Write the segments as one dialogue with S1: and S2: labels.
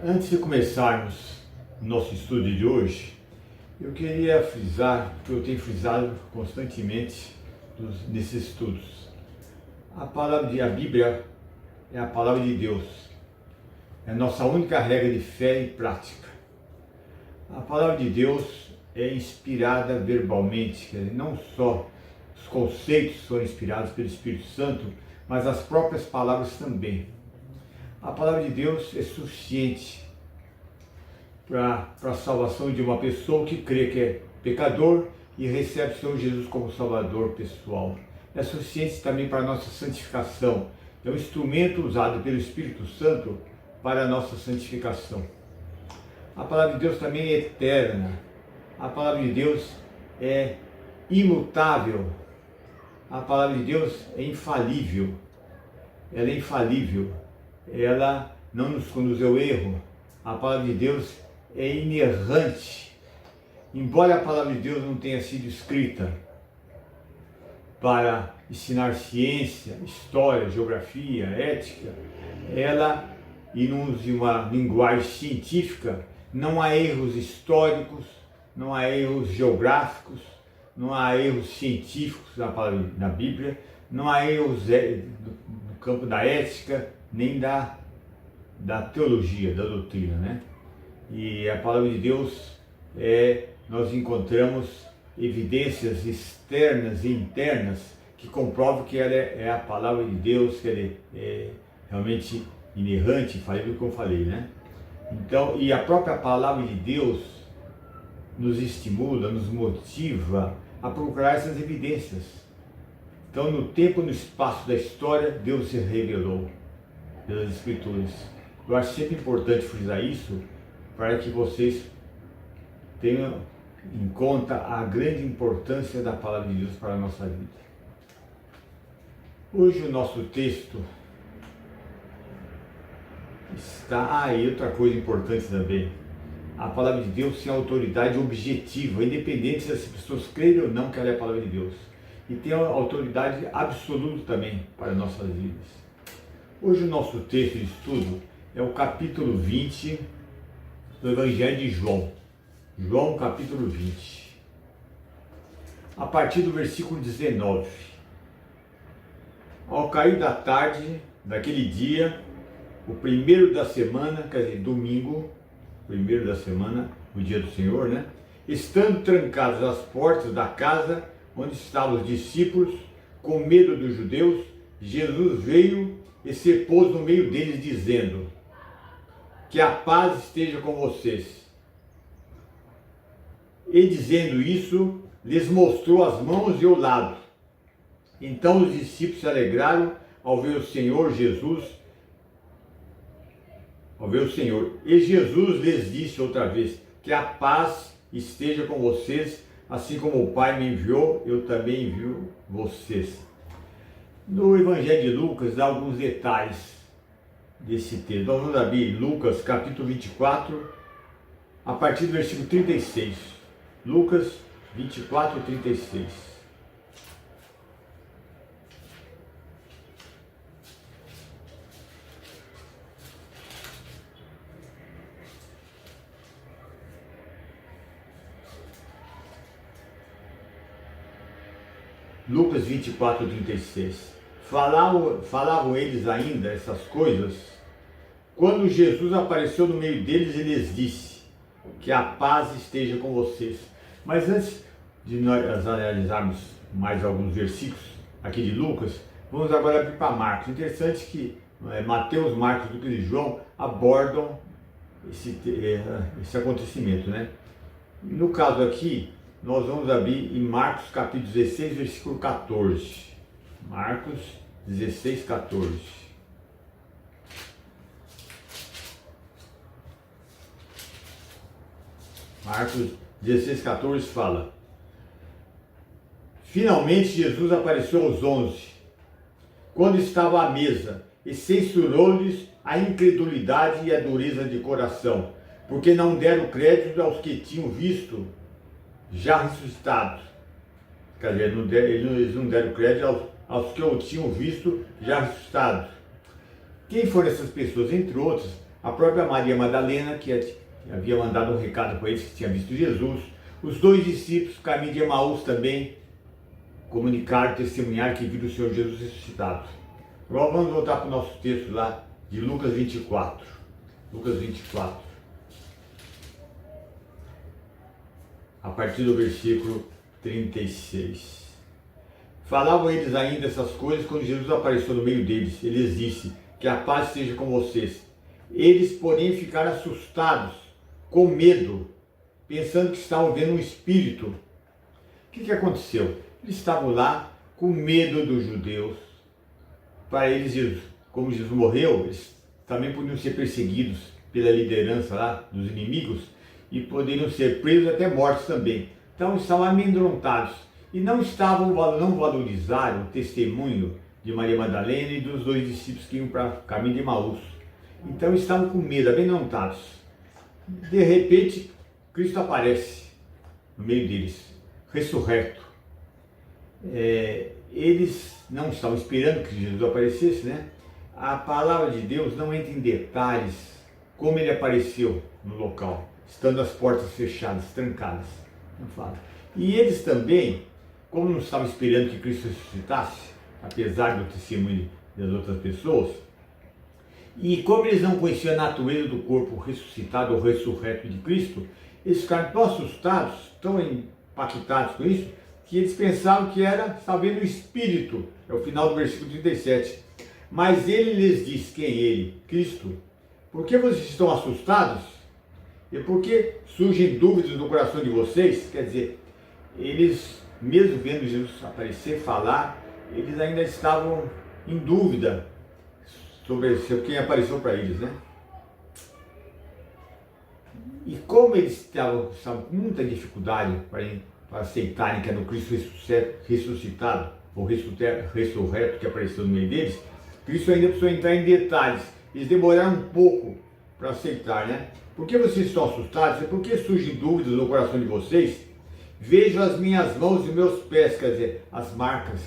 S1: Antes de começarmos o nosso estudo de hoje, eu queria frisar, que eu tenho frisado constantemente nesses estudos. A Bíblia é a palavra de Deus, é a nossa única regra de fé e prática. A palavra de Deus é inspirada verbalmente, quer dizer, não só os conceitos foram inspirados pelo Espírito Santo, mas as próprias palavras também. A palavra de Deus é suficiente para a salvação de uma pessoa que crê que é pecador e recebe o Senhor Jesus como Salvador pessoal. É suficiente também para a nossa santificação. É um instrumento usado pelo Espírito Santo para a nossa santificação. A palavra de Deus também é eterna. A palavra de Deus é imutável. A palavra de Deus é infalível. Ela é infalível. Ela não nos conduz ao erro. A palavra de Deus é inerrante. Embora a palavra de Deus não tenha sido escrita para ensinar ciência, história, geografia, ética, ela, e não use uma linguagem científica, não há erros históricos, não há erros geográficos, não há erros científicos na Bíblia, não há erros no campo da ética, nem da teologia, da doutrina, né? E a palavra de Deus, nós encontramos evidências externas e internas que comprovam que ela é a palavra de Deus, que ela é realmente inerrante, infalível, como eu falei, né? Então, e a própria palavra de Deus nos estimula, nos motiva a procurar essas evidências. Então, no tempo e no espaço da história, Deus se revelou pelas Escrituras. Eu acho sempre importante frisar isso, para que vocês tenham em conta a grande importância da palavra de Deus para a nossa vida. Hoje o nosso texto está... e outra coisa importante também, a palavra de Deus tem autoridade objetiva, independente se as pessoas creem ou não que ela é a palavra de Deus. E tem autoridade absoluta também para nossas vidas. Hoje o nosso texto de estudo é o capítulo 20 do Evangelho de João. João capítulo 20. A partir do versículo 19. Ao cair da tarde daquele dia, o primeiro da semana, quer dizer, domingo, primeiro da semana, o dia do Senhor, né? Estando trancadas as portas da casa onde estavam os discípulos, com medo dos judeus, Jesus veio e se pôs no meio deles, dizendo: que a paz esteja com vocês. E dizendo isso, lhes mostrou as mãos e o lado. Então os discípulos se alegraram ao ver o Senhor Jesus. E Jesus lhes disse outra vez: que a paz esteja com vocês, assim como o Pai me enviou, eu também envio vocês. No Evangelho de Lucas dá alguns detalhes desse texto. Nós vamos abrir Lucas capítulo 24, a partir do versículo 36. Lucas 24, 36. Lucas 24, 36. Falavam eles ainda essas coisas, quando Jesus apareceu no meio deles e lhes disse: que a paz esteja com vocês. Mas antes de nós analisarmos mais alguns versículos aqui de Lucas, vamos agora abrir para Marcos. Interessante que Mateus, Marcos, Lucas e João abordam esse acontecimento, né? No caso aqui, nós vamos abrir em Marcos capítulo 16, versículo 14. Marcos 16, 14. Marcos 16, 14 fala: finalmente Jesus apareceu aos 11, quando estava à mesa, e censurou-lhes a incredulidade e a dureza de coração, porque não deram crédito aos que tinham visto já ressuscitados. Quer dizer, eles não deram crédito aos que o tinham visto já ressuscitados. Quem foram essas pessoas? Entre outros, a própria Maria Madalena, que havia mandado um recado para eles que tinha visto Jesus, os 2 discípulos, caminho de Emaús também, comunicaram, testemunharam que viram o Senhor Jesus ressuscitado. Agora vamos voltar para o nosso texto lá de Lucas 24. Lucas 24. A partir do versículo 36. Falavam eles ainda essas coisas quando Jesus apareceu no meio deles. Ele lhes disse: que a paz esteja com vocês. Eles, porém, ficaram assustados, com medo, pensando que estavam vendo um espírito. O que aconteceu? Eles estavam lá com medo dos judeus. Para eles, como Jesus morreu, eles também podiam ser perseguidos pela liderança lá dos inimigos e poderiam ser presos até mortos também. Então estavam amedrontados e não valorizaram o testemunho de Maria Madalena e dos 2 discípulos que iam para o caminho de Emaús. Então estavam com medo, amedrontados. De repente, Cristo aparece no meio deles, ressurreto. Eles não estavam esperando que Jesus aparecesse, né? A palavra de Deus não entra em detalhes como ele apareceu no local, estando as portas fechadas, trancadas. Não fala. E eles também, como não estavam esperando que Cristo ressuscitasse, apesar do testemunho das outras pessoas, e como eles não conheciam a natureza do corpo ressuscitado ou ressurreto de Cristo, eles ficaram tão assustados, tão impactados com isso, que eles pensavam que estava vendo o Espírito. É o final do versículo 37. Mas ele lhes disse, quem é ele? Cristo. Por que vocês estão assustados? E por que surgem dúvidas no coração de vocês? Quer dizer, eles, mesmo vendo Jesus aparecer, falar, eles ainda estavam em dúvida sobre quem apareceu para eles, né? E como eles estavam com muita dificuldade para aceitarem que era o Cristo ressuscitado, ou ressurreto que apareceu no meio deles, Cristo ainda precisou entrar em detalhes. Eles demoraram um pouco para aceitar, né? Por que vocês estão assustados? Por que surgem dúvidas no coração de vocês? Vejam as minhas mãos e meus pés, quer dizer, as marcas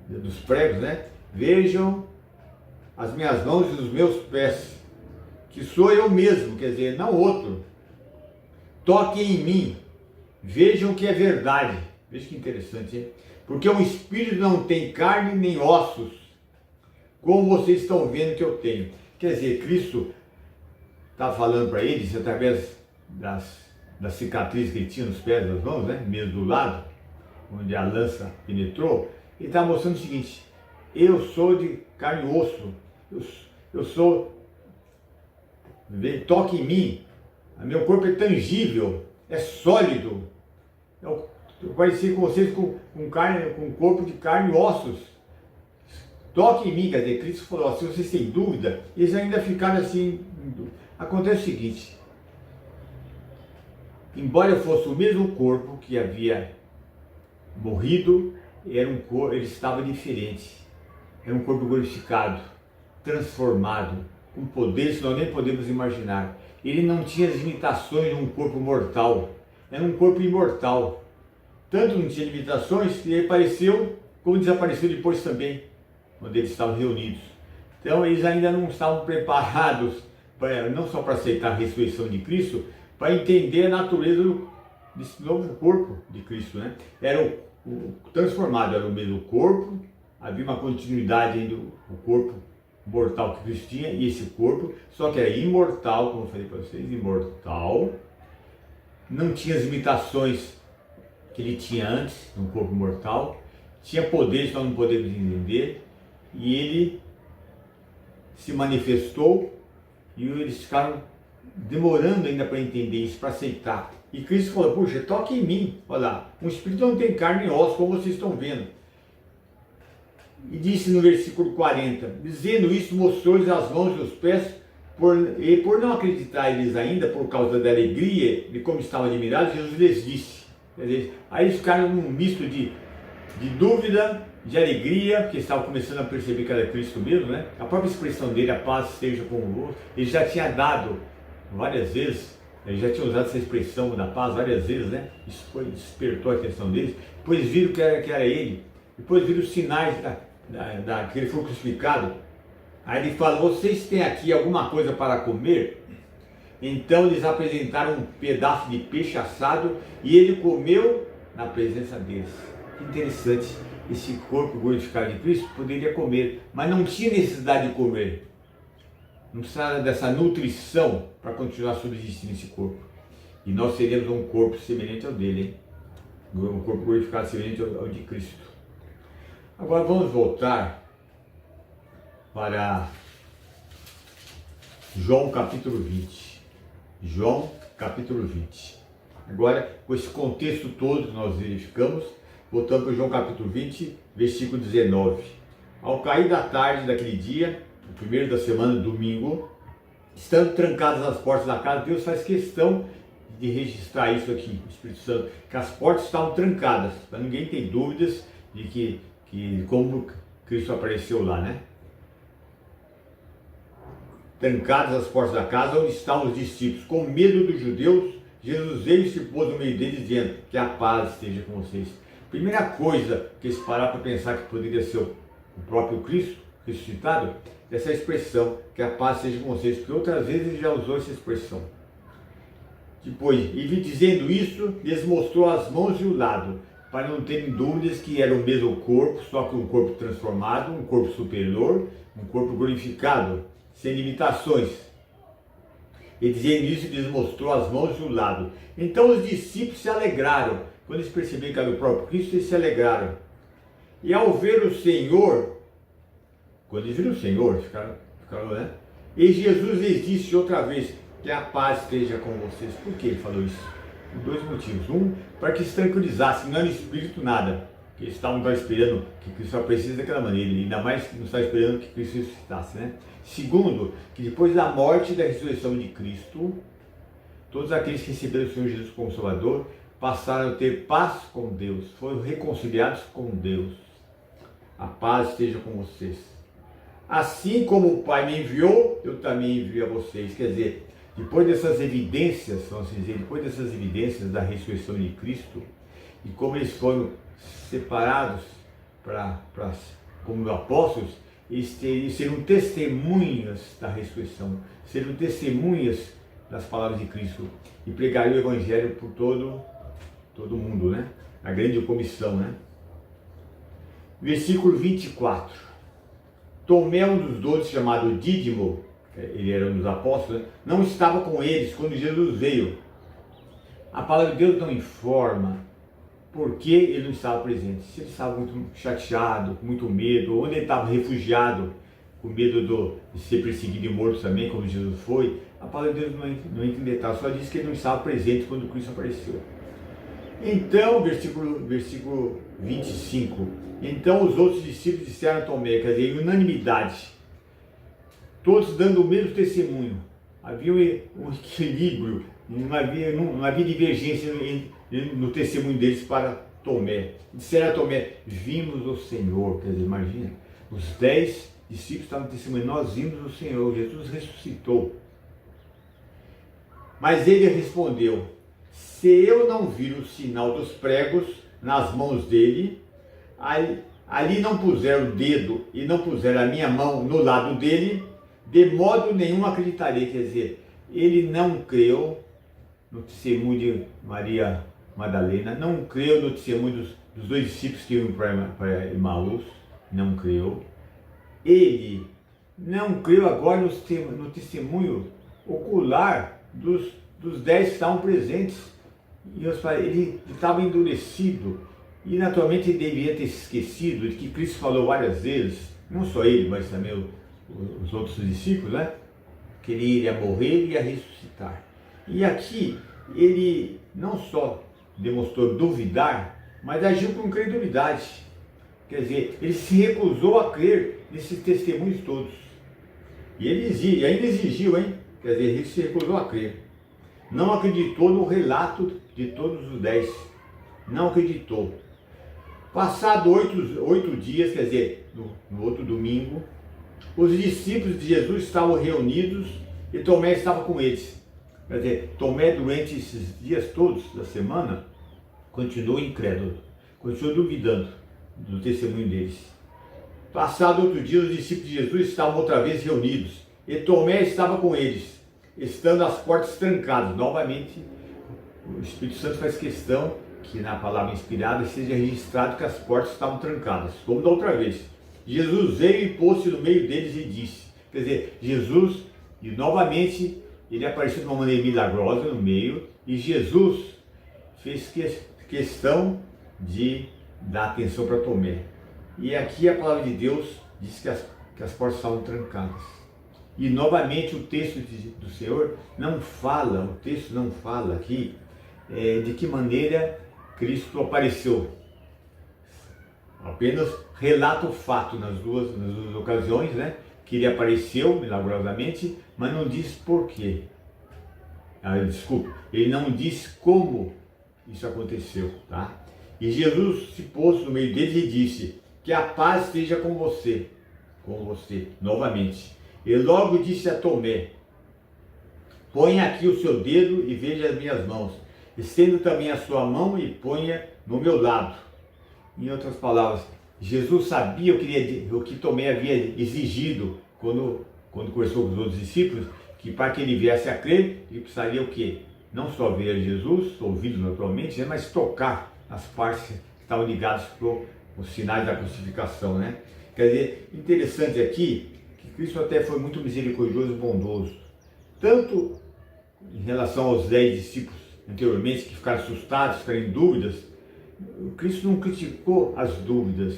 S1: dos pregos, né? Vejam as minhas mãos e os meus pés, que sou eu mesmo, quer dizer, não outro. Toquem em mim, vejam que é verdade. Veja que interessante, hein? Porque um espírito não tem carne nem ossos, como vocês estão vendo que eu tenho. Quer dizer, Cristo está falando para eles, através das cicatrizes que ele tinha nos pés e nas mãos, né? Mesmo do lado, onde a lança penetrou, ele está mostrando o seguinte: eu sou de carne e osso, eu sou, toque em mim, meu corpo é tangível, é sólido, eu pareci com vocês com um corpo de carne e ossos, toque em mim. Quer dizer, Cristo falou, se vocês têm dúvida, eles ainda ficaram assim. Acontece o seguinte: embora eu fosse o mesmo corpo que havia morrido, ele estava diferente, era um corpo glorificado, transformado, com poderes que nós nem podemos imaginar. Ele não tinha as limitações de um corpo mortal, era um corpo imortal. Tanto não tinha limitações que ele apareceu, como desapareceu depois também, quando eles estavam reunidos. Então eles ainda não estavam preparados, não só para aceitar a ressurreição de Cristo, para entender a natureza desse novo corpo de Cristo, né? Era o transformado, era o mesmo corpo, havia uma continuidade entre o corpo mortal que Cristo tinha e esse corpo, só que era imortal, como eu falei para vocês, imortal, não tinha as limitações que ele tinha antes, no corpo mortal, tinha poderes que nós não podemos entender, e ele se manifestou e eles ficaram demorando ainda para entender isso, para aceitar. E Cristo falou, puxa, toque em mim, olha lá, um espírito não tem carne e osso, como vocês estão vendo. E disse no versículo 40, dizendo isso, mostrou-lhes as mãos e os pés, e por não acreditar eles ainda, por causa da alegria, de como estavam admirados, Jesus lhes disse. Quer dizer, aí eles ficaram num misto de dúvida, de alegria, porque estavam começando a perceber que era Cristo mesmo, né? A própria expressão dele, a paz esteja convosco, ele já tinha dado várias vezes, ele já tinha usado essa expressão da paz várias vezes, né? Isso despertou a atenção deles. Depois viram que era ele, depois viram os sinais que ele foi crucificado, Aí ele fala, vocês têm aqui alguma coisa para comer? Então eles apresentaram um pedaço de peixe assado e ele comeu na presença deles. Que interessante, esse corpo glorificado de Cristo poderia comer, mas não tinha necessidade de comer. Não precisava dessa nutrição para continuar subsistindo esse corpo. E nós seríamos um corpo semelhante ao dele, hein? Um corpo glorificado semelhante ao de Cristo. Agora vamos voltar para João capítulo 20. João capítulo 20. Agora, com esse contexto todo que nós verificamos, voltando para João capítulo 20, versículo 19. Ao cair da tarde daquele dia, o primeiro da semana, domingo, estando trancadas as portas da casa, Deus faz questão de registrar isso aqui, o Espírito Santo, que as portas estavam trancadas, para ninguém ter dúvidas de que como Cristo apareceu lá, né? Trancadas as portas da casa onde estavam os discípulos, com medo dos judeus, Jesus veio e se pôs no meio deles, dizendo que a paz esteja com vocês. Primeira coisa que eles pararam para pensar que poderia ser o próprio Cristo ressuscitado, essa expressão, que a paz seja com vocês, porque outras vezes ele já usou essa expressão. Depois, e dizendo isso, lhes mostrou as mãos e o lado, para não terem dúvidas que era o mesmo corpo, só que um corpo transformado, um corpo superior, um corpo glorificado, sem limitações. E dizendo isso, lhes mostrou as mãos e o lado. Então os discípulos se alegraram. Quando eles perceberam que era o próprio Cristo, eles se alegraram. E ao ver o Senhor, quando eles viram o Senhor, ficaram, né? E Jesus lhes disse outra vez, que a paz esteja com vocês. Por que ele falou isso? Por dois motivos. Um, para que se tranquilizasse, não era espírito nada. Que eles estavam esperando que Cristo aparecesse daquela maneira, e ainda mais não estavam esperando que Cristo ressuscitasse, né? Segundo, que depois da morte e da ressurreição de Cristo, todos aqueles que receberam o Senhor Jesus como Salvador, passaram a ter paz com Deus, foram reconciliados com Deus. A paz esteja com vocês. Assim como o Pai me enviou, eu também envio a vocês. Quer dizer, depois dessas evidências, vamos dizer, depois dessas evidências da ressurreição de Cristo, e como eles foram separados como apóstolos, eles seriam testemunhas da ressurreição, seriam testemunhas das palavras de Cristo e pregariam o Evangelho por todo mundo, né? A grande comissão, né? Versículo 24. Tomé, um dos 12, chamado Dídimo, ele era um dos apóstolos, não estava com eles quando Jesus veio. A palavra de Deus não informa por que ele não estava presente. Se ele estava muito chateado, com muito medo, ou ele estava refugiado, com medo de ser perseguido e morto também, como Jesus foi, a palavra de Deus não entra em detalhes, só diz que ele não estava presente quando Cristo apareceu. Então, versículo 25, então os outros discípulos disseram a Tomé, quer dizer, em unanimidade, todos dando o mesmo testemunho. Havia um equilíbrio, não havia divergência no testemunho deles para Tomé. Disseram a Tomé, vimos o Senhor. Quer dizer, imagina, os 10 discípulos estavam testemunhando, nós vimos o Senhor, Jesus ressuscitou. Mas ele respondeu, se eu não vir o sinal dos pregos nas mãos dele, ali não puser o dedo e não puser a minha mão no lado dele, de modo nenhum acreditarei. Quer dizer, ele não creu no testemunho de Maria Madalena, não creu no testemunho dos dois discípulos que iam para Emaús, não creu. Ele não creu agora no testemunho ocular dos 10 que estavam presentes. E ele estava endurecido e naturalmente ele deveria ter esquecido de que Cristo falou várias vezes, não só ele, mas também os outros discípulos, né? Que ele iria morrer e ia ressuscitar. E aqui ele não só demonstrou duvidar, mas agiu com incredulidade. Quer dizer, ele se recusou a crer nesses testemunhos todos. E ele ainda exigiu, hein? Quer dizer, ele se recusou a crer. Não acreditou no relato de todos os 10. Não acreditou. Passado 8 dias, quer dizer, no outro domingo, os discípulos de Jesus estavam reunidos e Tomé estava com eles. Quer dizer, Tomé, durante esses dias todos da semana, continuou incrédulo, continuou duvidando do testemunho deles. Passado outro dia, os discípulos de Jesus estavam outra vez reunidos, e Tomé estava com eles, estando as portas trancadas. Novamente, o Espírito Santo faz questão que na palavra inspirada seja registrado que as portas estavam trancadas, como da outra vez. Jesus veio e pôs-se no meio deles e disse, quer dizer, Jesus, e novamente, ele apareceu de uma maneira milagrosa no meio, e Jesus fez questão de dar atenção para Tomé. E aqui a palavra de Deus diz que as portas estavam trancadas. E novamente o texto do Senhor não fala, o texto não fala aqui de que maneira Cristo apareceu. Apenas relata o fato nas duas ocasiões, né? Que ele apareceu milagrosamente, mas não diz porquê. Desculpa, ele não diz como isso aconteceu, tá? E Jesus se pôs no meio deles e disse, que a paz esteja com você, novamente. E logo disse a Tomé, ponha aqui o seu dedo e veja as minhas mãos. Estenda também a sua mão e ponha no meu lado. Em outras palavras, Jesus sabia o que Tomé havia exigido quando conversou com os outros discípulos, que para que ele viesse a crer, ele precisaria o quê? Não só ver Jesus, ouvido naturalmente, né, mas tocar as partes que estavam ligadas os sinais da crucificação, né? Quer dizer, interessante aqui que Cristo até foi muito misericordioso e bondoso, tanto em relação aos 10 discípulos anteriormente que ficaram assustados, ficaram em dúvidas. Cristo não criticou as dúvidas,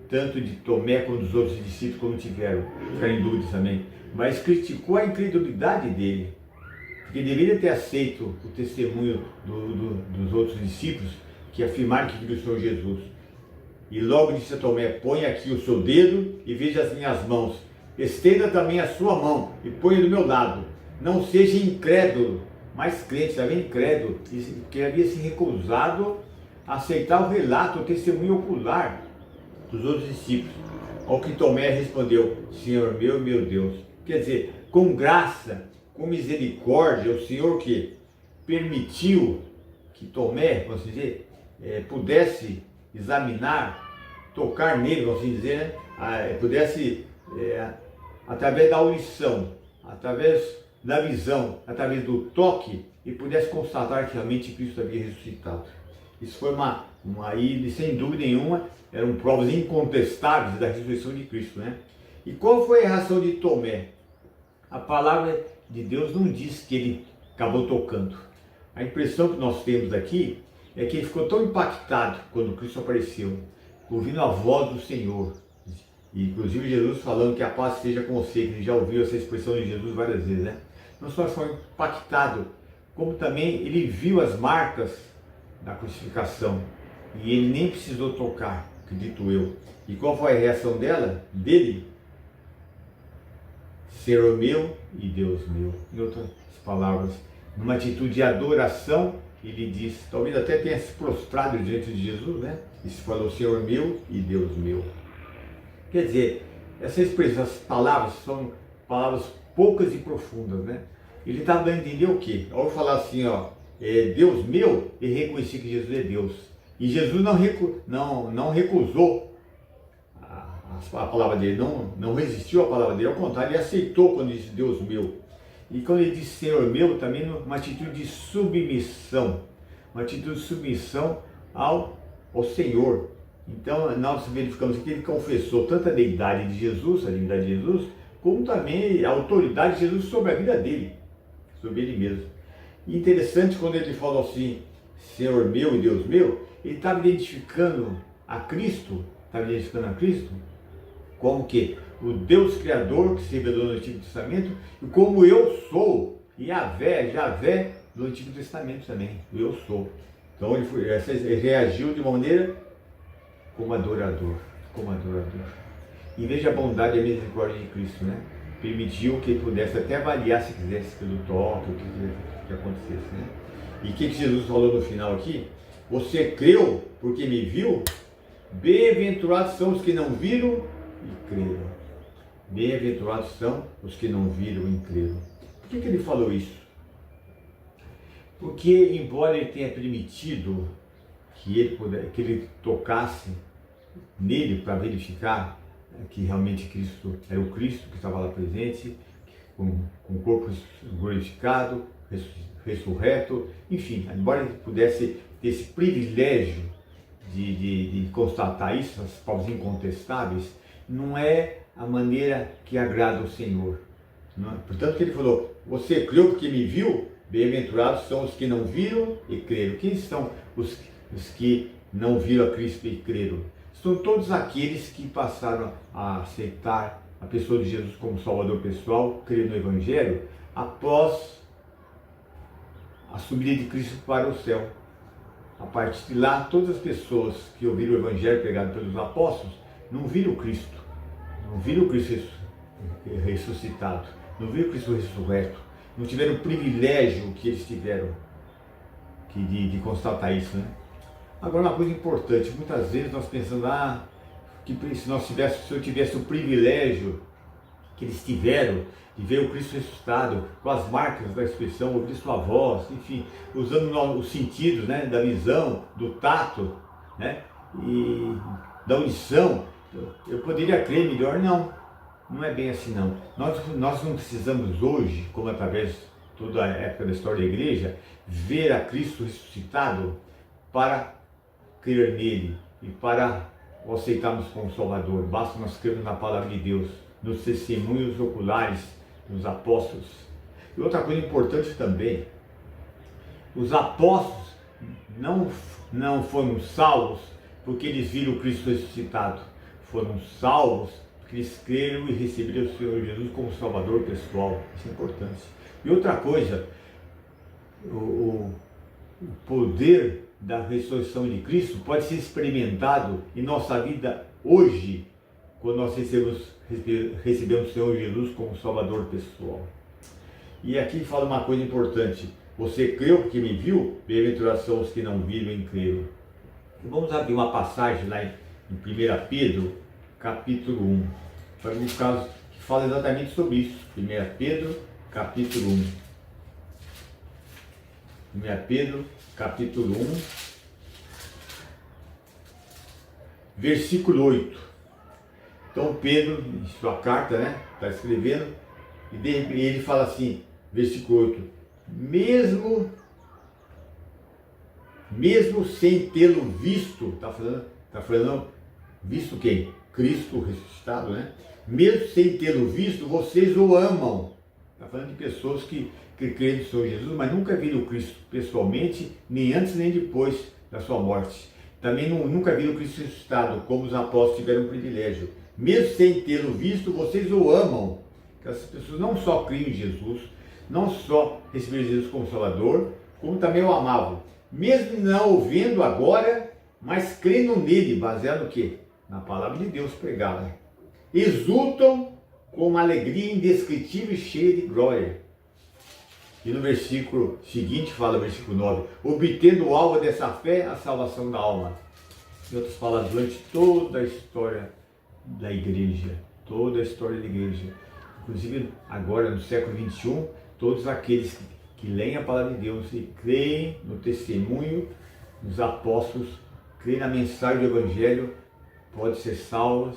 S1: tanto de Tomé quanto dos outros discípulos quando ficaram em dúvidas também, mas criticou a incredulidade dele, porque deveria ter aceito o testemunho dos outros discípulos que afirmaram que viram o Senhor Jesus. E logo disse a Tomé, põe aqui o seu dedo e veja as minhas mãos. Estenda também a sua mão e ponha do meu lado. Não seja incrédulo, mas crente, também incrédulo, que havia se recusado a aceitar o relato, o testemunho ocular dos outros discípulos. Ao que Tomé respondeu, Senhor meu e meu Deus. Quer dizer, com graça, com misericórdia, o Senhor que permitiu que Tomé, vamos dizer, pudesse examinar, tocar nele, vamos dizer, né? Pudesse, através da audição, através da visão, através do toque, e pudesse constatar que realmente Cristo havia ressuscitado. Isso foi e sem dúvida nenhuma, eram provas incontestáveis da ressurreição de Cristo, né? E qual foi a reação de Tomé? A palavra de Deus não diz que ele acabou tocando. A impressão que nós temos aqui é que ele ficou tão impactado quando Cristo apareceu, ouvindo a voz do Senhor. E, inclusive Jesus falando que a paz esteja com você, que ele já ouviu essa expressão de Jesus várias vezes, né? Não só foi impactado, como também ele viu as marcas da crucificação. E ele nem precisou tocar, acredito eu. E qual foi a reação dele? Senhor meu e Deus meu. Em outras palavras, numa atitude de adoração, ele disse, talvez até tenha se prostrado diante de Jesus, né? E se falou, Senhor meu e Deus meu. Quer dizer, essas palavras são palavras poucas e profundas, né? Ele estava dando a entender o quê? Ao falar assim, ó, Deus meu, ele reconhecia que Jesus é Deus. E Jesus não recusou a palavra dele, não resistiu à palavra dele, ao contrário, ele aceitou quando disse Deus meu. E quando ele disse Senhor meu, também uma atitude de submissão, ao Senhor. Então nós verificamos que ele confessou tanto a deidade de Jesus, como também a autoridade de Jesus sobre a vida dele, sobre ele mesmo. E interessante, quando ele falou assim, Senhor meu e Deus meu, ele estava identificando a Cristo como que o Deus Criador que se revelou no Antigo Testamento, e como eu sou, Javé no Antigo Testamento também, o eu sou. Então ele reagiu de uma maneira como adorador. E veja a bondade e a misericórdia de Cristo, né? Permitiu que ele pudesse até avaliar, se quisesse, pelo toque, o que acontecesse, né? E o que Jesus falou no final aqui? Você creu porque me viu? Bem-aventurados são os que não viram e creram. Bem-aventurados são os que não viram e creram. Por que ele falou isso? Porque, embora ele tenha permitido que ele tocasse nele para verificar que realmente Cristo era o Cristo que estava lá presente, com o corpo glorificado, ressurreto, enfim, embora ele pudesse ter esse privilégio de constatar isso, essas provas incontestáveis, não é a maneira que agrada ao Senhor. Não é? Portanto, ele falou: você creu porque me viu? Bem-aventurados são os que não viram e creram. Quem são os que não viram a Cristo e creram? São todos aqueles que passaram a aceitar a pessoa de Jesus como Salvador pessoal, crer no Evangelho, após a subida de Cristo para o céu. A partir de lá, todas as pessoas que ouviram o Evangelho pregado pelos apóstolos não viram Cristo, não viram Cristo ressuscitado, não viram Cristo ressurreto, não tiveram o privilégio que eles tiveram de constatar isso, né? Agora, uma coisa importante, muitas vezes nós pensamos, que se eu tivesse o privilégio que eles tiveram de ver o Cristo ressuscitado, com as marcas da expressão, ouvir sua voz, enfim, usando os sentidos, né, da visão, do tato, né, e da audição, eu poderia crer melhor. Não é bem assim não. Nós não precisamos hoje, como através de toda a época da história da igreja, ver a Cristo ressuscitado para crer nele e para o aceitarmos como Salvador. Basta nós crermos na palavra de Deus, nos testemunhos oculares dos apóstolos. E outra coisa importante também, os apóstolos não foram salvos porque eles viram o Cristo ressuscitado, foram salvos porque eles creram e receberam o Senhor Jesus como Salvador pessoal. Isso é importante. E outra coisa, o poder da ressurreição de Cristo pode ser experimentado em nossa vida hoje, quando nós recebemos o Senhor Jesus como Salvador pessoal. E aqui fala uma coisa importante: você creu porque me viu? Bem-aventurados são os que não viram e creram. Vamos abrir uma passagem lá em 1 Pedro, capítulo 1, para um caso que fala exatamente sobre isso. 1 Pedro, capítulo 1. 1 Pedro, capítulo 1, versículo 8. Então Pedro, em sua carta, né, está escrevendo, e ele fala assim, versículo 8, mesmo sem tê-lo visto, está falando, visto quem? Cristo ressuscitado, né? Mesmo sem tê-lo visto, vocês o amam. Está falando de pessoas que creem no Senhor Jesus, mas nunca viram Cristo pessoalmente, nem antes nem depois da sua morte. Também nunca viram Cristo ressuscitado, como os apóstolos tiveram o privilégio. Mesmo sem tê-lo visto, vocês o amam. Essas pessoas não só criam em Jesus, não só receberam Jesus como Salvador, como também o amavam. Mesmo não o vendo agora, mas crendo nele, baseado no quê? Na palavra de Deus pregada. Exultam com uma alegria indescritível e cheia de glória. E no versículo seguinte fala, versículo 9, obtendo o alvo dessa fé, a salvação da alma. Em outras palavras, durante toda a história da igreja, inclusive agora no século 21, todos aqueles que leem a palavra de Deus e creem no testemunho dos apóstolos, creem na mensagem do Evangelho, podem ser salvos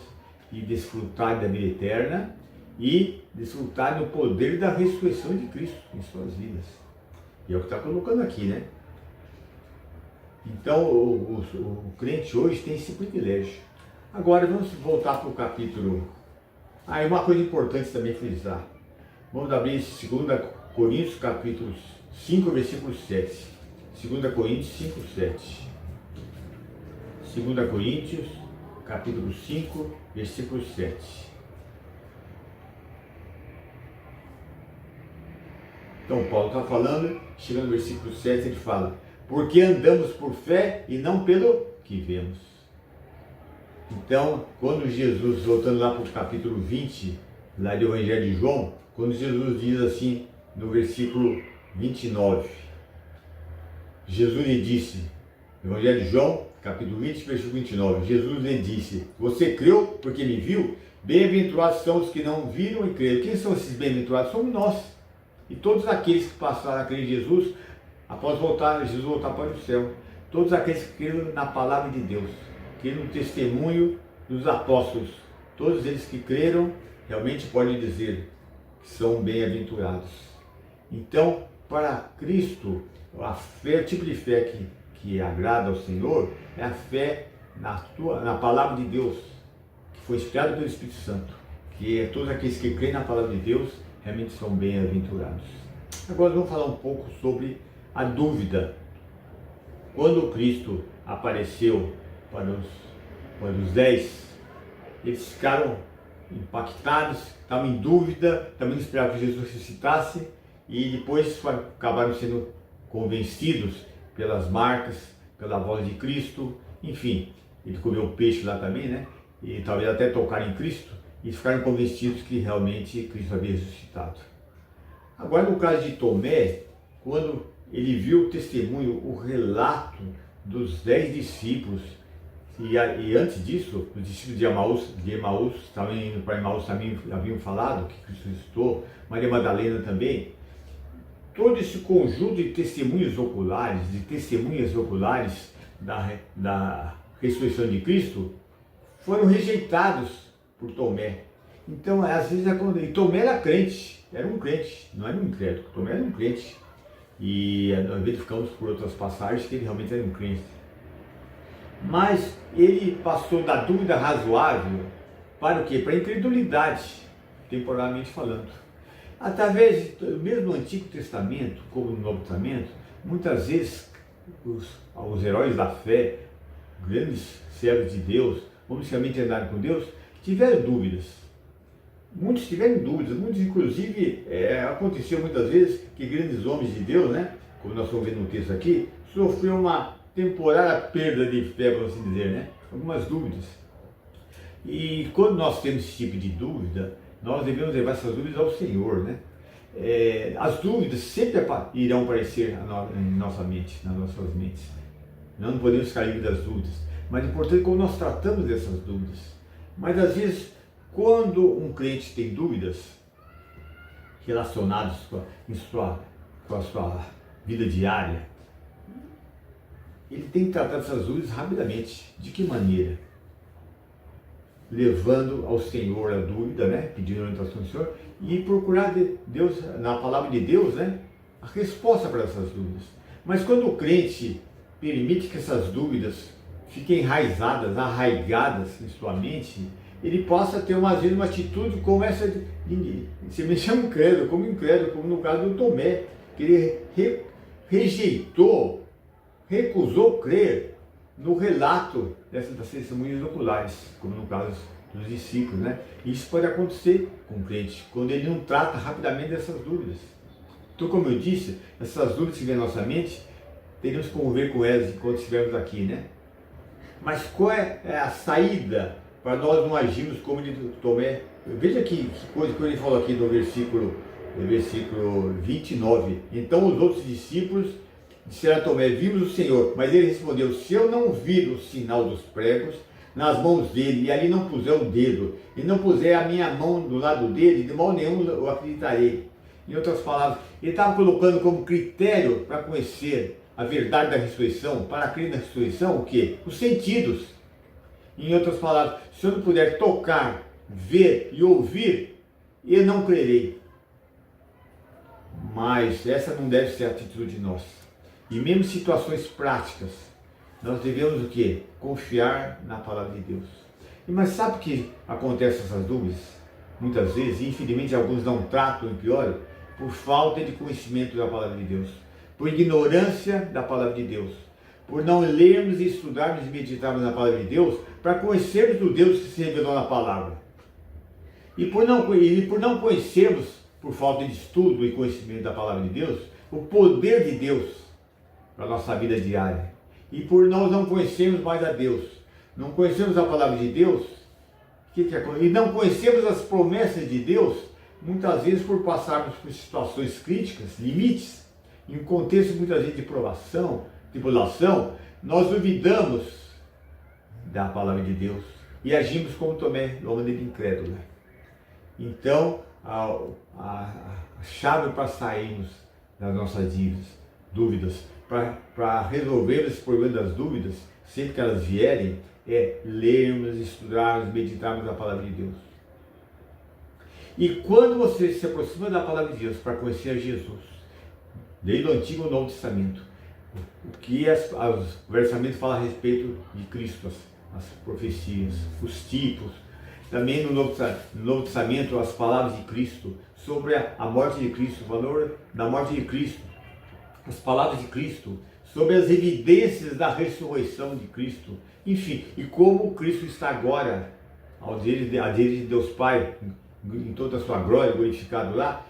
S1: e desfrutar da vida eterna e desfrutar do poder da ressurreição de Cristo em suas vidas. E é o que está colocando aqui, né? Então o crente hoje tem esse privilégio. Agora vamos voltar para o capítulo. E uma coisa importante também frisar. Vamos abrir 2 Coríntios, capítulo 5, versículo 7. 2 Coríntios 5, 7. 2 Coríntios, capítulo 5, versículo 7. Então Paulo está falando, chegando no versículo 7, ele fala, porque andamos por fé e não pelo que vemos. Então, quando Jesus, voltando lá para o capítulo 20, lá do Evangelho de João, quando Jesus diz assim, no versículo 29, Jesus lhe disse, Evangelho de João, capítulo 20, versículo 29, Jesus lhe disse, você creu porque me viu? Bem-aventurados são os que não viram e creram. Quem são esses bem-aventurados? Somos nós. E todos aqueles que passaram a crer em Jesus, após Jesus voltar para o céu, todos aqueles que creram na palavra de Deus, creram no testemunho dos apóstolos, Todos eles que creram realmente podem dizer que são bem-aventurados. Então, para Cristo, a fé, o tipo de fé que agrada ao Senhor é a fé na palavra de Deus, que foi inspirada pelo Espírito Santo, que é todos aqueles que creem na palavra de Deus realmente são bem-aventurados. Agora vamos falar um pouco sobre a dúvida. Quando Cristo apareceu para os 10, eles ficaram impactados, estavam em dúvida, também esperavam que Jesus ressuscitasse, e depois acabaram sendo convencidos pelas marcas, pela voz de Cristo, enfim, ele comeu peixe lá também, né? E talvez até tocaram em Cristo, e ficaram convencidos que realmente Cristo havia ressuscitado. Agora, no caso de Tomé, quando ele viu o testemunho, o relato dos 10 discípulos, e antes disso, os discípulos de Emaús também indo para Emaús também haviam falado que Cristo ressuscitou, Maria Madalena também. Todo esse conjunto de testemunhas oculares, da ressurreição de Cristo, foram rejeitados por Tomé. Então, às vezes, e Tomé era crente, era um crente, não era um incrédulo, Tomé era um crente. E nós verificamos por outras passagens que ele realmente era um crente. Mas ele passou da dúvida razoável para o quê? Para a incredulidade, temporalmente falando. Através mesmo no Antigo Testamento, como no Novo Testamento, muitas vezes os heróis da fé, grandes servos de Deus, homens que realmente andaram com Deus, tiveram dúvidas. Muitos tiveram dúvidas, muitos inclusive, aconteceu muitas vezes que grandes homens de Deus, né, como nós estamos vendo no texto aqui, sofreram uma temporária perda de fé, por assim dizer, né, algumas dúvidas. E quando nós temos esse tipo de dúvida, nós devemos levar essas dúvidas ao Senhor, né? As dúvidas sempre irão aparecer em nossa mente, nas nossas mentes. Nós não podemos ficar livres das dúvidas, mas é importante como nós tratamos dessas dúvidas. Mas às vezes, quando um crente tem dúvidas relacionadas com a sua vida diária, ele tem que tratar dessas dúvidas rapidamente. De que maneira? Levando ao Senhor a dúvida, né? Pedindo a orientação do Senhor e procurar Deus, na palavra de Deus, né? A resposta para essas dúvidas. Mas quando o crente permite que essas dúvidas fiquem enraizadas, arraigadas em sua mente, ele possa ter às vezes uma atitude como essa de se mexer um incrédulo, como no caso do Tomé, que ele recusou crer no relato dessas testemunhas oculares, como no caso dos discípulos, né? Isso pode acontecer com o crente, quando ele não trata rapidamente dessas dúvidas. Então, como eu disse, essas dúvidas que vêm na nossa mente, teremos que conviver com elas enquanto estivermos aqui, né? Mas qual é a saída para nós não agirmos como ele Tomé? Veja que coisa que ele falou aqui no versículo 29. Então os outros discípulos disseram a Tomé: vimos o Senhor. Mas ele respondeu: se eu não vir o sinal dos pregos nas mãos dele, e ali não puser o dedo, e não puser a minha mão do lado dele, de modo nenhum eu acreditarei. Em outras palavras, ele estava colocando como critério para conhecer a verdade da ressurreição, para crer na ressurreição, o quê? Os sentidos. Em outras palavras, se eu não puder tocar, ver e ouvir, eu não crerei. Mas essa não deve ser a atitude nossa. E mesmo em situações práticas, nós devemos o quê? Confiar na palavra de Deus. Mas sabe o que acontece essas dúvidas? Muitas vezes, e infelizmente alguns não tratam e pioram, por falta de conhecimento da palavra de Deus, por ignorância da palavra de Deus, por não lermos e estudarmos e meditarmos na palavra de Deus, para conhecermos o Deus que se revelou na palavra. E por não conhecermos, por falta de estudo e conhecimento da palavra de Deus, o poder de Deus para a nossa vida diária. E por nós não conhecermos mais a Deus, não conhecemos a palavra de Deus, e não conhecemos as promessas de Deus, muitas vezes por passarmos por situações críticas, limites, em um contexto muitas vezes de provação, tribulação, nós duvidamos da palavra de Deus e agimos como Tomé, de uma maneira incrédula. Então, a chave para sairmos das nossas dúvidas, para resolvermos esse problema das dúvidas, sempre que elas vierem, é lermos, estudarmos, meditarmos a palavra de Deus. E quando você se aproxima da palavra de Deus para conhecer Jesus, desde o Antigo e o Novo Testamento, o que o versamento fala a respeito de Cristo, as profecias, os tipos, também no Novo Testamento as palavras de Cristo, sobre a morte de Cristo, o valor da morte de Cristo, as palavras de Cristo, sobre as evidências da ressurreição de Cristo, enfim, e como Cristo está agora, ao direita de Deus Pai, em toda a sua glória, glorificado lá.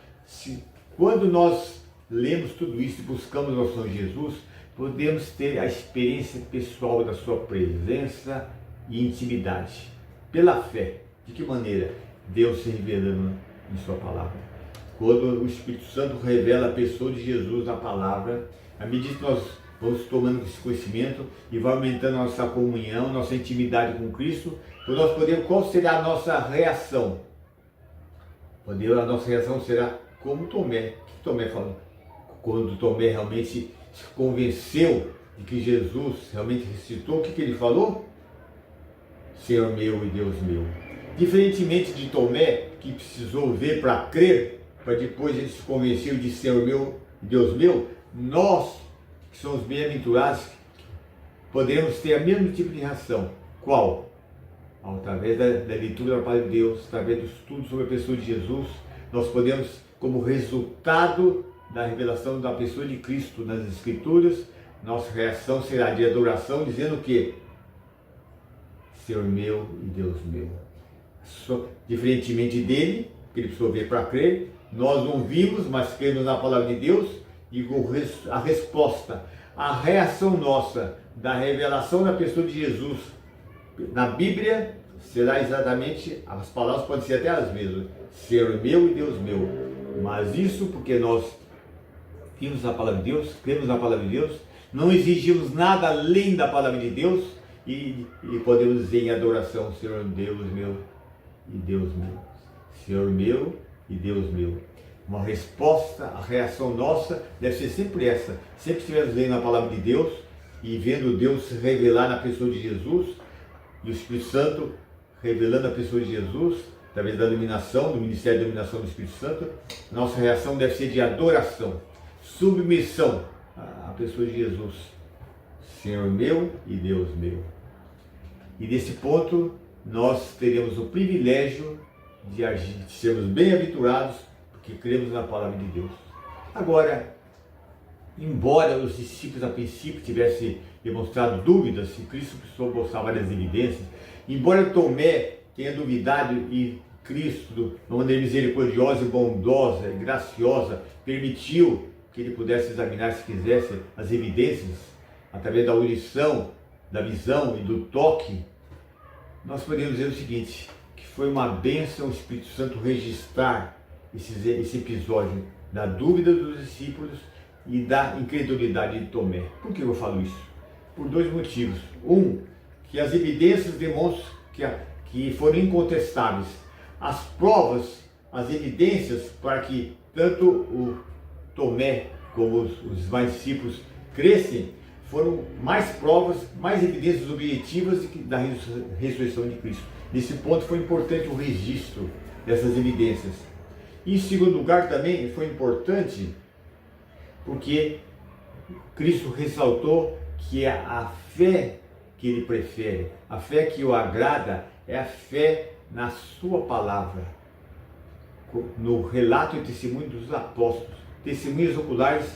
S1: Quando nós lemos tudo isso e buscamos o nosso Senhor Jesus, podemos ter a experiência pessoal da sua presença e intimidade, pela fé. De que maneira? Deus se revelando em sua palavra. Quando o Espírito Santo revela a pessoa de Jesus na palavra, à medida que nós vamos tomando esse conhecimento e vai aumentando a nossa comunhão, nossa intimidade com Cristo, então nós podemos, qual será a nossa reação? A nossa reação será como Tomé. O que Tomé falou? Quando Tomé realmente se convenceu de que Jesus realmente ressuscitou, o que ele falou? Senhor meu e Deus meu. Diferentemente de Tomé, que precisou ver para crer, para depois ele se convencer de Senhor meu e Deus meu, nós, que somos bem-aventurados, podemos ter o mesmo tipo de reação. Qual? Através da leitura da palavra de Deus, através do estudo sobre a pessoa de Jesus, nós podemos, como resultado da revelação da pessoa de Cristo nas Escrituras, nossa reação será de adoração, dizendo que Senhor meu e Deus meu. Diferentemente dele, que ele precisou ver para crer, nós não vimos, mas cremos na palavra de Deus, e a resposta, a reação nossa da revelação da pessoa de Jesus na Bíblia será exatamente, as palavras podem ser até as mesmas, Senhor meu e Deus meu, mas isso porque nós vimos a palavra de Deus, cremos na palavra de Deus, não exigimos nada além da palavra de Deus e podemos dizer em adoração, Senhor Deus meu e Deus meu, Senhor meu e Deus meu. Uma resposta, a reação nossa deve ser sempre essa, sempre estivermos lendo a palavra de Deus e vendo Deus se revelar na pessoa de Jesus, e o Espírito Santo revelando a pessoa de Jesus, através da iluminação, do ministério da iluminação do Espírito Santo, nossa reação deve ser de adoração, submissão à pessoa de Jesus, Senhor meu e Deus meu. E nesse ponto, nós teremos o privilégio de sermos bem-aventurados, porque cremos na palavra de Deus. Agora, embora os discípulos a princípio tivessem demonstrado dúvidas se Cristo precisou mostrar várias evidências, embora Tomé tenha duvidado e Cristo, de uma maneira misericordiosa e bondosa e graciosa, permitiu que ele pudesse examinar, se quisesse, as evidências, através da audição, da visão e do toque, nós podemos dizer o seguinte, que foi uma bênção o Espírito Santo registrar esse episódio da dúvida dos discípulos e da incredulidade de Tomé. Por que eu falo isso? Por dois motivos. Um, que as evidências demonstram que foram incontestáveis. As provas, as evidências para que tanto o Tomé como os demais discípulos crescem, foram mais provas, mais evidências objetivas da ressurreição de Cristo. Nesse ponto foi importante o registro dessas evidências. E em segundo lugar também foi importante porque Cristo ressaltou que a fé que ele prefere, a fé que o agrada, é a fé na sua palavra, no relato e testemunho dos apóstolos, testemunhos oculares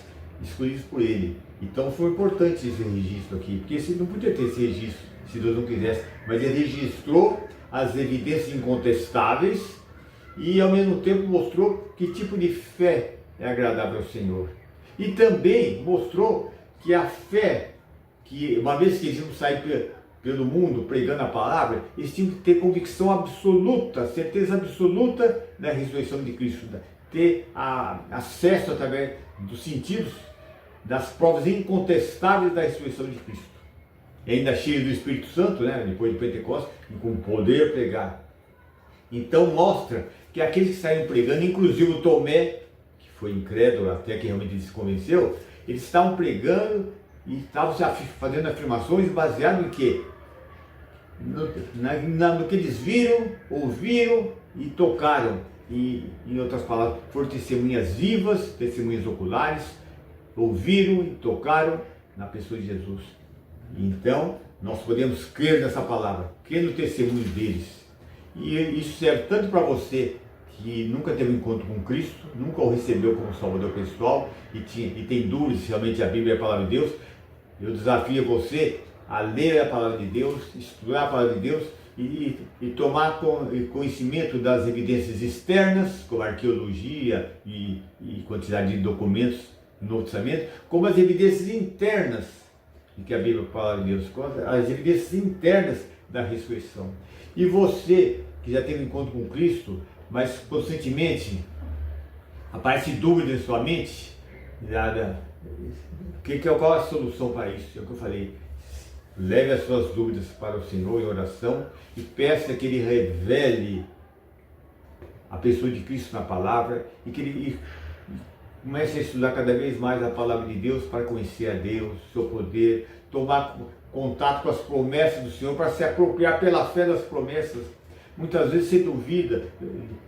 S1: escolhidos por ele. Então foi importante esse registro aqui, porque ele não podia ter esse registro se Deus não quisesse, mas ele registrou as evidências incontestáveis e ao mesmo tempo mostrou que tipo de fé é agradável ao Senhor. E também mostrou que a fé, que uma vez que eles iam sair pelo mundo pregando a palavra, eles tinham que ter convicção absoluta, certeza absoluta da ressurreição de Cristo, ter acesso através dos sentidos, das provas incontestáveis da ressurreição de Cristo. E ainda cheio do Espírito Santo, né, depois de Pentecostes, e com poder pregar. Então mostra que aqueles que saíram pregando, inclusive o Tomé, que foi incrédulo até que realmente ele se convenceu, eles estavam pregando e estavam fazendo afirmações baseadas em quê? no que eles viram, ouviram e tocaram. E, em outras palavras, foram testemunhas vivas, testemunhas oculares, ouviram e tocaram na pessoa de Jesus. Então, nós podemos crer nessa palavra, crer no testemunho deles. E isso serve tanto para você que nunca teve um encontro com Cristo, nunca o recebeu como Salvador pessoal e tem dúvidas se realmente a Bíblia é a palavra de Deus. Eu desafio você a ler a palavra de Deus, estudar a palavra de Deus e tomar conhecimento das evidências externas, como arqueologia e quantidade de documentos no Novo Testamento, como as evidências internas, que a Bíblia fala de Deus, as evidências internas da ressurreição. E você que já teve um encontro com Cristo, mas constantemente aparece dúvida em sua mente, qual a solução para isso? É o que eu falei. Leve as suas dúvidas para o Senhor em oração e peça que Ele revele a pessoa de Cristo na palavra e que Ele comece a estudar cada vez mais a palavra de Deus para conhecer a Deus, seu poder, tomar contato com as promessas do Senhor para se apropriar pela fé das promessas. Muitas vezes você duvida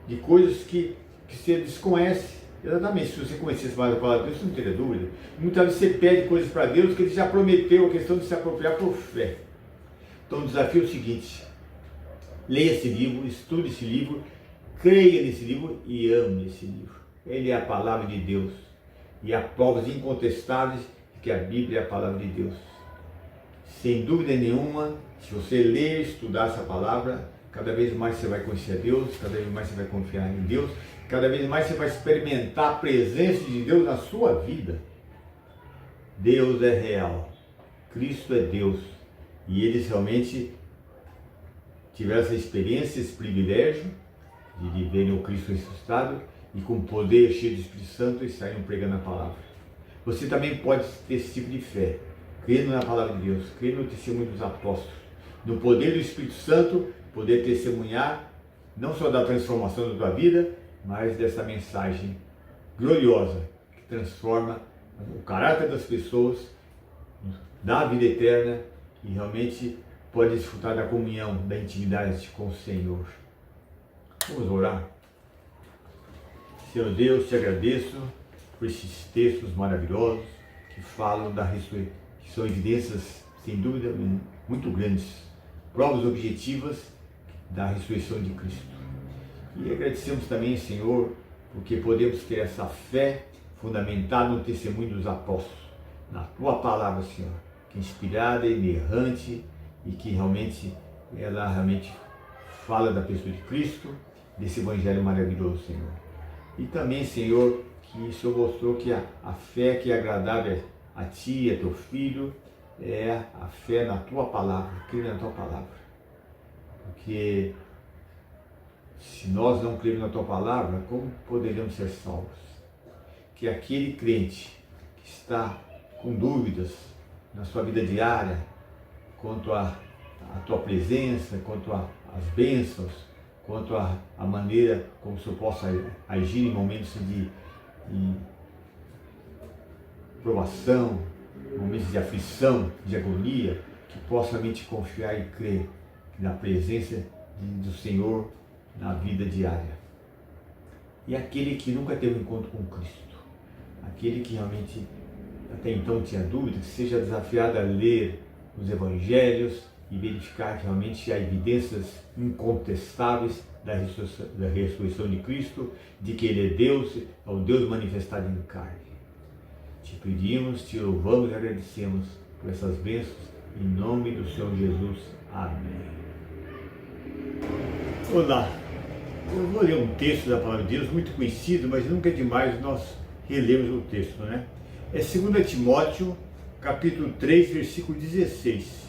S1: de coisas que você desconhece. Exatamente, se você conhecesse mais a palavra de Deus, você não teria dúvida. Muitas vezes você pede coisas para Deus que Ele já prometeu, a questão de se apropriar por fé. Então o desafio é o seguinte: leia esse livro, estude esse livro, creia nesse livro e ame esse livro. Ele é a palavra de Deus e há provas incontestáveis de que a Bíblia é a palavra de Deus. Sem dúvida nenhuma, se você ler e estudar essa palavra, cada vez mais você vai conhecer a Deus, cada vez mais você vai confiar em Deus, cada vez mais você vai experimentar a presença de Deus na sua vida. Deus é real, Cristo é Deus, e eles realmente tiveram essa experiência, esse privilégio de verem o Cristo ressuscitado e com poder cheio do Espírito Santo e saíram pregando a palavra. Você também pode ter esse tipo de fé, crendo na palavra de Deus, crendo no testemunho dos apóstolos, no poder do Espírito Santo, poder testemunhar não só da transformação da tua vida, mas dessa mensagem gloriosa que transforma o caráter das pessoas, dá a vida eterna e realmente pode desfrutar da comunhão, da intimidade com o Senhor. Vamos orar. Senhor Deus, te agradeço por esses textos maravilhosos que falam da ressurreição, que são evidências, sem dúvida, muito grandes, provas objetivas da ressurreição de Cristo. E agradecemos também, Senhor, porque podemos ter essa fé fundamentada no testemunho dos apóstolos, na Tua palavra, Senhor, que é inspirada, inerrante e que realmente, ela realmente fala da pessoa de Cristo, desse Evangelho maravilhoso, Senhor. E também, Senhor, que o Senhor mostrou que a fé que é agradável a Ti e a Teu Filho é a fé na Tua palavra, crer na Tua palavra. Porque se nós não crermos na Tua palavra, como poderemos ser salvos? Que aquele crente que está com dúvidas na sua vida diária, quanto à Tua presença, quanto às bênçãos, quanto à maneira como o Senhor possa agir em momentos de provação, momentos de aflição, de agonia, que possa realmente confiar e crer na presença do Senhor na vida diária. E aquele que nunca teve um encontro com Cristo, aquele que realmente até então tinha dúvida, que seja desafiado a ler os Evangelhos e verificar que realmente há evidências incontestáveis da ressurreição de Cristo, de que Ele é Deus, é o Deus manifestado em carne. Te pedimos, te louvamos e agradecemos por essas bênçãos, em nome do Senhor Jesus. Amém. Olá, eu vou ler um texto da Palavra de Deus, muito conhecido, mas nunca é demais nós relermos o texto, né? É 2 Timóteo, capítulo 3, versículo 16.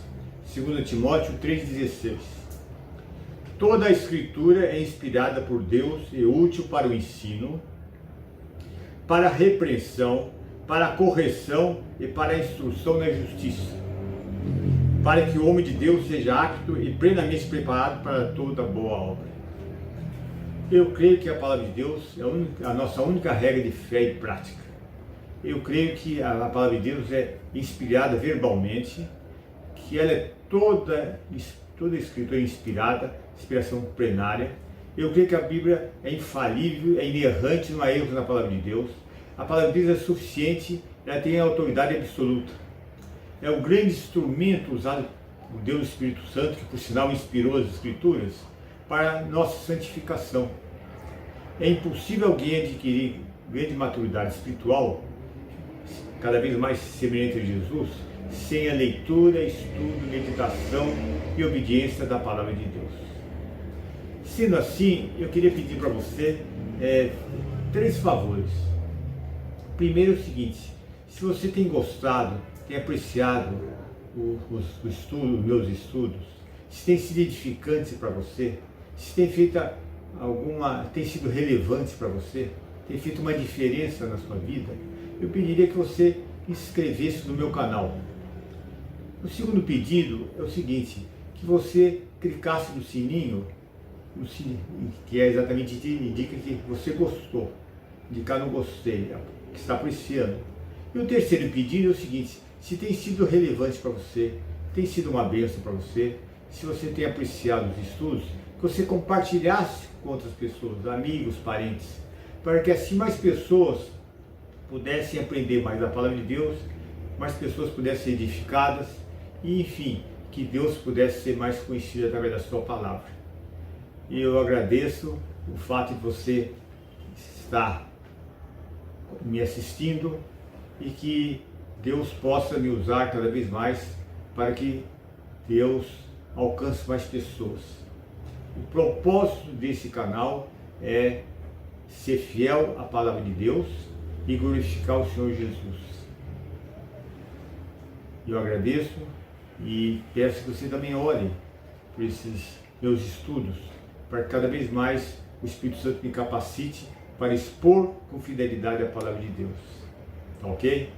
S1: 2 Timóteo 3,16. Toda a Escritura é inspirada por Deus e útil para o ensino, para a repreensão, para a correção e para a instrução na justiça, para que o homem de Deus seja apto e plenamente preparado para toda boa obra. Eu creio que a palavra de Deus é a nossa única regra de fé e prática. Eu creio que a palavra de Deus é inspirada verbalmente, que ela é toda toda a Escritura é inspirada, inspiração plenária. Eu creio que a Bíblia é infalível, é inerrante, não há erros na palavra de Deus. A palavra de Deus é suficiente, ela tem autoridade absoluta. É o grande instrumento usado por Deus Espírito Santo, que por sinal inspirou as Escrituras, para nossa santificação. É impossível alguém adquirir grande maturidade espiritual, cada vez mais semelhante a Jesus, sem a leitura, estudo, meditação e obediência da palavra de Deus. Sendo assim, eu queria pedir para você 3 favores. Primeiro é o seguinte: se você tem gostado, tem apreciado os meus estudos, se tem sido edificante para você, se tem feito tem sido relevante para você, tem feito uma diferença na sua vida, eu pediria que você inscrevesse no meu canal. O segundo pedido é o seguinte: que você clicasse no sininho, que é exatamente indica que você gostou, indicar no gostei, que está apreciando. E o terceiro pedido é o seguinte: se tem sido relevante para você, tem sido uma bênção para você, se você tem apreciado os estudos, que você compartilhasse com outras pessoas, amigos, parentes, para que assim mais pessoas pudessem aprender mais da palavra de Deus, mais pessoas pudessem ser edificadas e, enfim, que Deus pudesse ser mais conhecido através da sua palavra. E eu agradeço o fato de você estar me assistindo e que Deus possa me usar cada vez mais para que Deus alcance mais pessoas. O propósito desse canal é ser fiel à palavra de Deus e glorificar o Senhor Jesus. Eu agradeço e peço que você também ore por esses meus estudos, para que cada vez mais o Espírito Santo me capacite para expor com fidelidade a palavra de Deus. Ok?